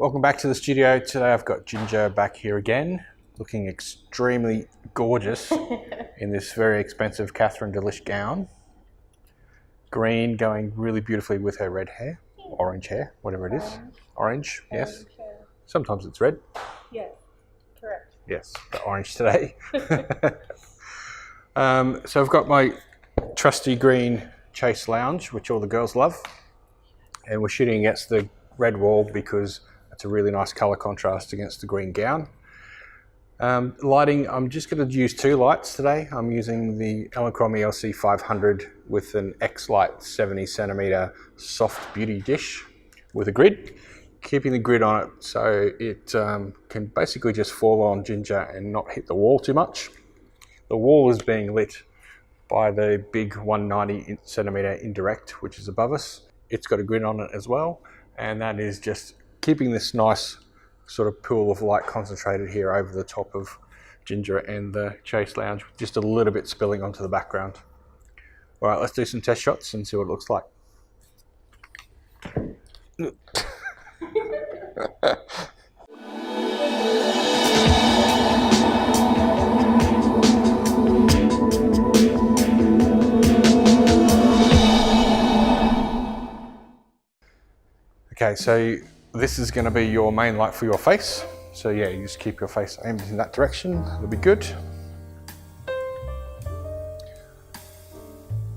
Welcome back to the studio. Today I've got Ginger back here again, looking extremely gorgeous in this very expensive Catherine Delish gown. Green going really beautifully with her red hair, orange hair, whatever it is. Orange, yes. Sometimes it's red. Yes, correct. Yes, but orange today. So I've got my trusty green Chase Lounge, which all the girls love. And we're shooting against the red wall because it's a really nice colour contrast against the green gown. Lighting, I'm just going to use two lights today. I'm using the Elinchrom ELC 500 with an X-Light 70cm soft beauty dish with a grid, keeping the grid on it so it can basically just fall on Ginger and not hit the wall too much. The wall is being lit by the big 190cm indirect, which is above us. It's got a grid on it as well, and that is just keeping this nice sort of pool of light concentrated here over the top of Ginger and the Chase Lounge, with just a little bit spilling onto the background. All right, let's do some test shots and see what it looks like. Okay, so this is going to be your main light for your face. So yeah, you just keep your face aimed in that direction. It'll be good.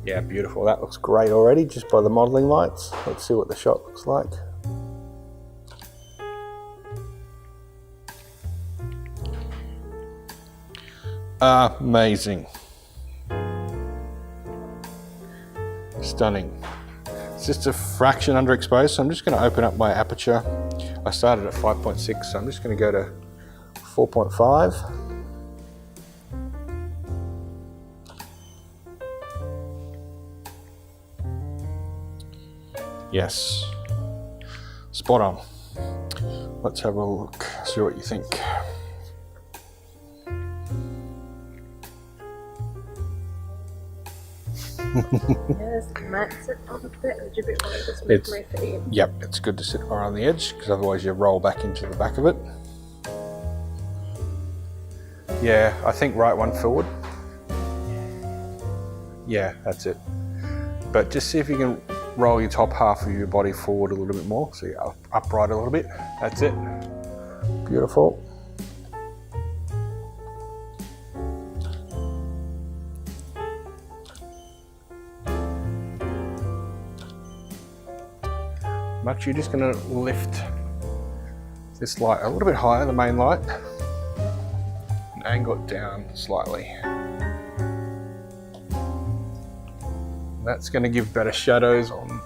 Yeah, beautiful. That looks great already just by the modeling lights. Let's see what the shot looks like. Amazing. Stunning. It's just a fraction underexposed, so I'm just going to open up my aperture. I started at 5.6, so I'm just going to go to 4.5. Yes, spot on. Let's have a look, see what you think. Yes, might sit on a bit, or do you want to just move my feet? Yep, it's good to sit right on the edge because otherwise you roll back into the back of it. Yeah, I think right one forward. Yeah, that's it. But just see if you can roll your top half of your body forward a little bit more. So you're upright a little bit. That's it. Beautiful. I'm actually just going to lift this light a little bit higher, the main light, and angle it down slightly. That's going to give better shadows on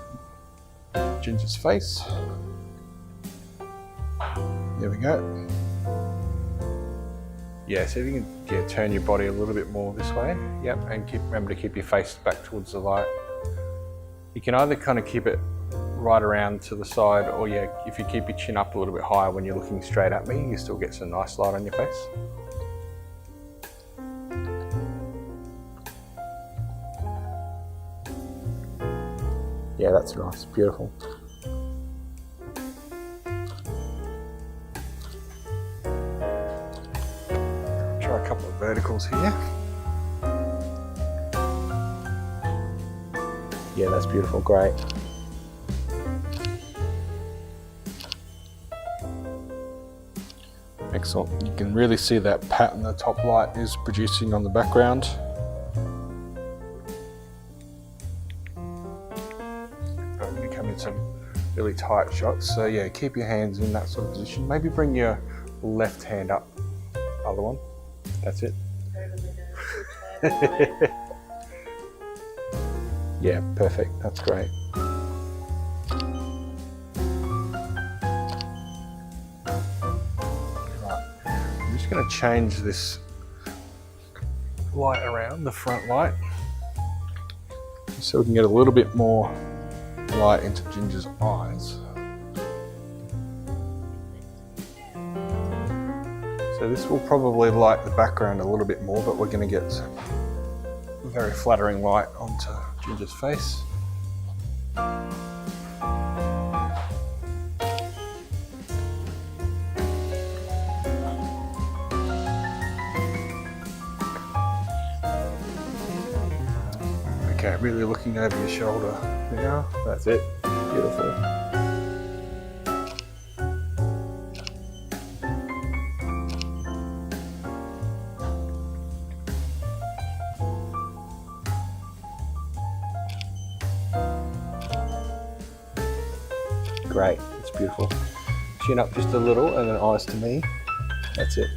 Ginger's face. There we go. Yeah, so if you can turn your body a little bit more this way. Yep, and remember to keep your face back towards the light. You can either kind of keep it right around to the side, or yeah, if you keep your chin up a little bit higher when you're looking straight at me, you still get some nice light on your face. Yeah, that's nice, beautiful. Try a couple of verticals here. Yeah, that's beautiful, great. Excellent. You can really see that pattern the top light is producing on the background. I'm going to come in some really tight shots. So yeah, keep your hands in that sort of position. Maybe bring your left hand up. Other one. That's it. Yeah, perfect. That's great. Going to change this light around, the front light, so we can get a little bit more light into Ginger's eyes. So this will probably light the background a little bit more, but we're going to get very flattering light onto Ginger's face. Okay, really looking over your shoulder now. That's it. Beautiful. Great, it's beautiful. Chin up just a little and then eyes to me. That's it.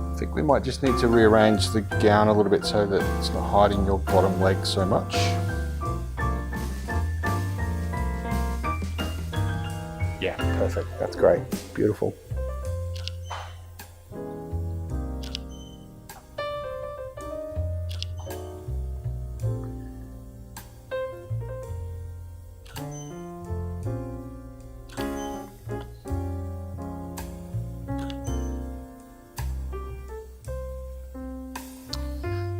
I think we might just need to rearrange the gown a little bit so that it's not hiding your bottom leg so much. Yeah, perfect. That's great. Beautiful.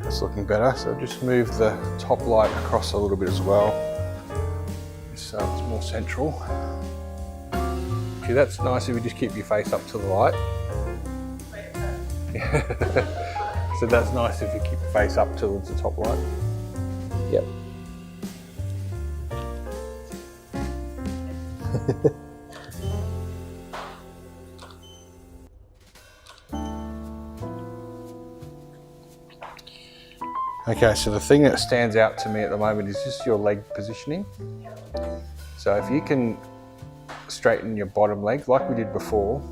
That's looking better. So just move the top light across a little bit as well, so it's more central. Okay, that's nice if you just keep your face up to the light. So that's nice if you keep your face up towards the top light. Yep. Okay, so the thing that stands out to me at the moment is just your leg positioning. So if you can straighten your bottom leg like we did before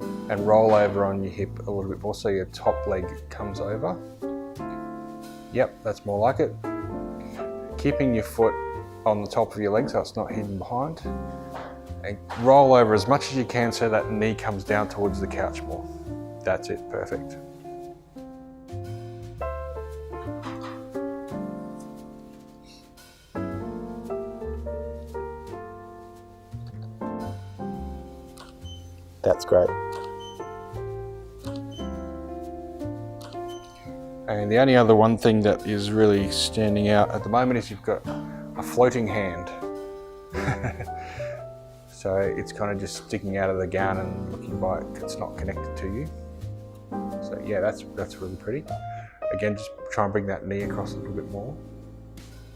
and roll over on your hip a little bit more so your top leg comes over. Yep, that's more like it. Keeping your foot on the top of your leg so it's not hidden behind. And roll over as much as you can so that knee comes down towards the couch more. That's it, perfect. That's great. And the only other one thing that is really standing out at the moment is you've got a floating hand. So it's kind of just sticking out of the gown and looking like it's not connected to you. So yeah, that's really pretty. Again, just try and bring that knee across a little bit more.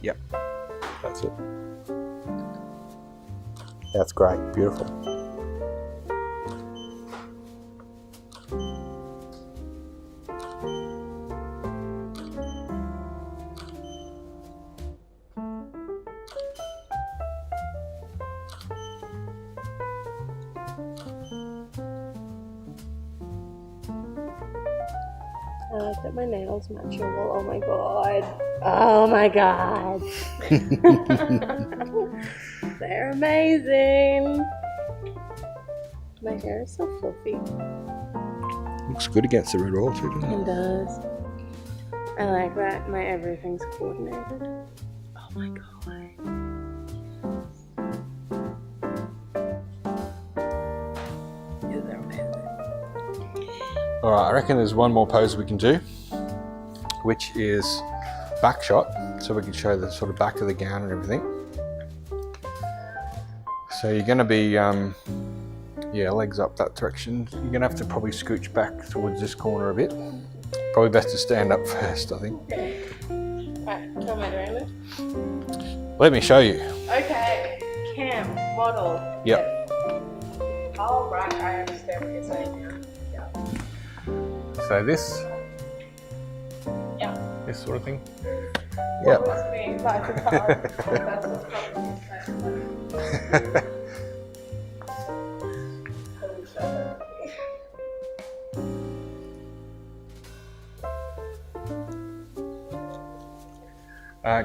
Yep, that's it. That's great, beautiful. I like that my nails match your wall. Oh my god. Oh my god. They're amazing. My hair is so fluffy. Looks good against the red wall too, doesn't it? It does. I like that. My everything's coordinated. Oh my god. Yeah, they're amazing. All right, I reckon there's one more pose we can do, which is back shot, so we can show the sort of back of the gown and everything. So you're going to be, yeah, legs up that direction. You're going to have to probably scooch back towards this corner a bit. Probably best to stand up first, I think. Okay. Right, how am I doing this? Let me show you. Okay, cam, model. Yep. Oh, right, I understand what you're saying now. So this, Yeah. this sort of thing. What Yep. was being like a car? That's what's probably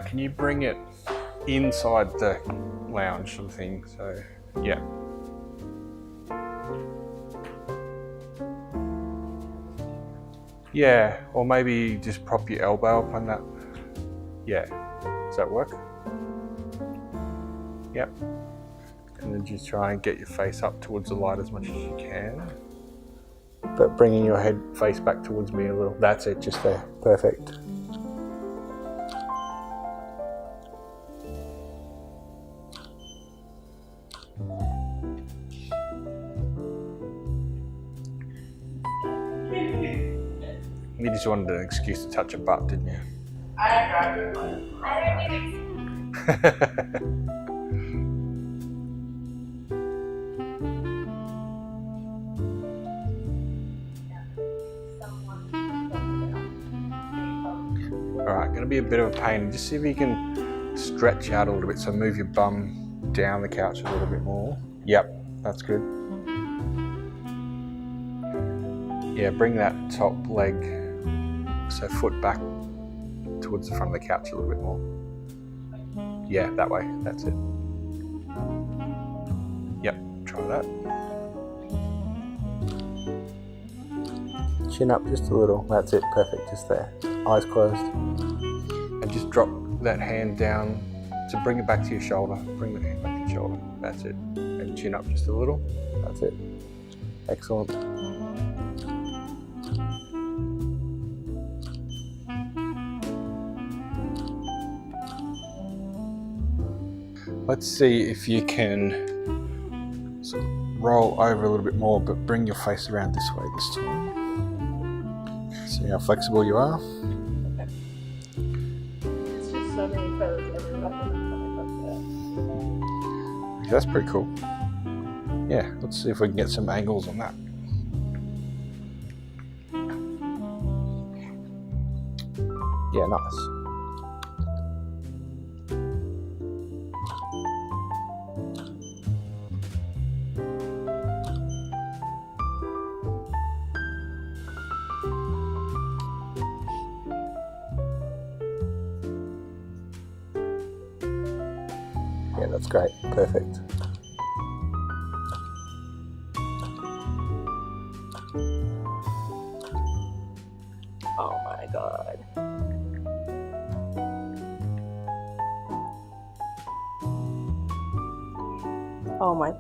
Can you bring it inside the lounge sort of thing? So, yeah. Yeah, or maybe just prop your elbow up on that. Yeah, does that work? Yep. And then just try and get your face up towards the light as much as you can. But bringing your head face back towards me a little. That's it, just there. Perfect. You just wanted an excuse to touch a butt, didn't you? I don't need Alright, going to be a bit of a pain. Just see if you can stretch out a little bit. So move your bum down the couch a little bit more. Yep, that's good. Yeah, bring that top leg, so foot back towards the front of the couch a little bit more. Yeah, that way, that's it. Yep, try that. Chin up just a little, that's it, perfect, just there. Eyes closed. And just drop that hand down to bring it back to your shoulder. Bring the hand back to your shoulder, that's it. And chin up just a little, that's it. Excellent. Let's see if you can sort of roll over a little bit more, but bring your face around this way this time. See how flexible you are. It's just so many feathers everywhere. That's pretty cool. Yeah, let's see if we can get some angles on that. Yeah, nice. Yeah, that's great. Perfect. Oh my god. Oh my.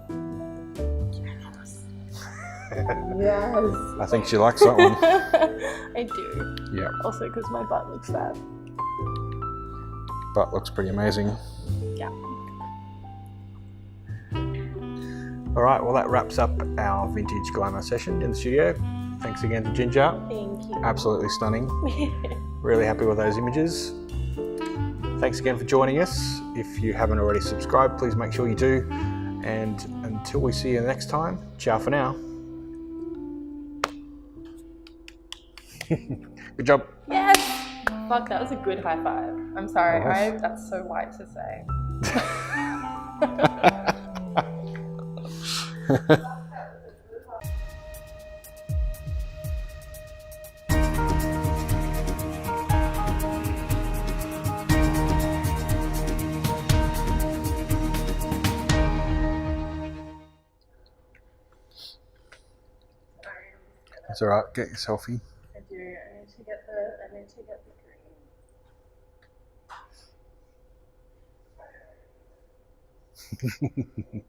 Yes. I think she likes that one. I do. Yeah. Also because my butt looks fat. Butt looks pretty amazing. Yeah. All right, well that wraps up our Vintage Glamour session in the studio. Thanks again to Ginger. Thank you. Absolutely stunning. Really happy with those images. Thanks again for joining us. If you haven't already subscribed, please make sure you do. And until we see you next time, ciao for now. Good job. Yes! Fuck, that was a good high five. I'm sorry, Nice. that's so white to say. It's all right, get your selfie. I do. I need to get the green.